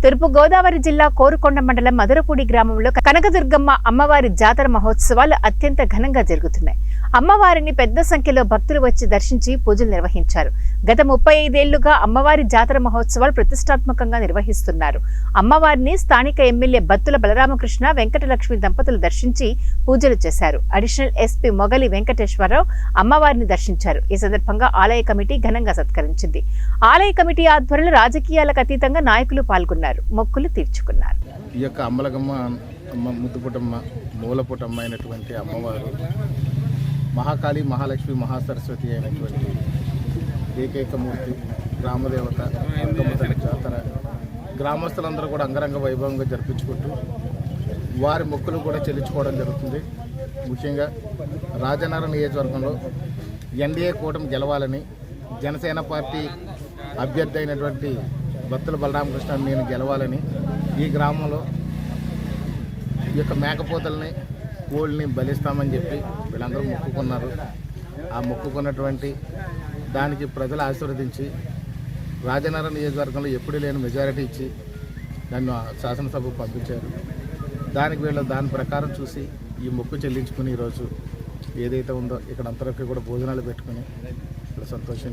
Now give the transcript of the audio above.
తూర్పు గోదావరి జిల్లా కోరుకొండ మండలం మధురపూడి గ్రామంలో కనకదుర్గమ్మ అమ్మవారి జాతర మహోత్సవాలు అత్యంత ఘనంగా జరుగుతున్నాయి. అమ్మవారిని పెద్ద సంఖ్యలో భక్తులు వచ్చి దర్శించి పూజలు నిర్వహించారు. గత 35 ఏళ్లుగా అమ్మవారి జాతర మహోత్సవాలు ప్రతిష్టాత్మకంగా నిర్వహిస్తున్నారు. అమ్మవారిని స్థానిక ఎమ్మెల్యే బత్తుల బలరామకృష్ణ, వెంకటలక్ష్మి దంపతులు దర్శించి పూజలు చేశారు. అడిషనల్ ఎస్పీ మొగలి వెంకటేశ్వరరావు అమ్మవారిని దర్శించారు. ఈ సందర్భంగా ఆలయ కమిటీ ఘనంగా సత్కరించింది. ఆలయ కమిటీ ఆధ్వర్యంలో రాజకీయాలకు అతీతంగా నాయకులు పాల్గొన్నారు, మొక్కులు తీర్చుకున్నారు. ఈ యొక్క అమ్మలగమ్మ ముద్దుపుటమ్మ మూలపుటమ్మ అయినటువంటి అమ్మవారు మహాకాళి, మహాలక్ష్మి, మహాసరస్వతి అయినటువంటి ఏకైక మూర్తి, గ్రామదేవత, దుర్గమ్మ తల్లి జాతర గ్రామస్తులందరూ కూడా అంగరంగ వైభవంగా జరిపించుకుంటూ వారి మొక్కులు కూడా చెల్లించుకోవడం జరుగుతుంది. ముఖ్యంగా రాజనగరం నియోజకవర్గంలో ఎన్డీఏ కూటమి గెలవాలని, జనసేన పార్టీ అభ్యర్థి అయినటువంటి బత్తుల బలరామకృష్ణ నేను గెలవాలని ఈ గ్రామంలో ఈ యొక్క మేకపోతల్ని, కోళ్ళని బలిస్తామని చెప్పి వీళ్ళందరూ మొక్కుకున్నారు. ఆ మొక్కుకున్నటువంటి దానికి ప్రజలు ఆశీర్వదించి రాజనగరం నియోజకవర్గంలో ఎప్పుడూ లేని మెజారిటీ ఇచ్చి నన్ను శాసనసభకు పంపించారు. దానికి వీళ్ళు దాని ప్రకారం చూసి ఈ మొక్కు చెల్లించుకుని ఈరోజు ఏదైతే ఉందో ఇక్కడ అంతవరకు కూడా భోజనాలు పెట్టుకుని సంతోషం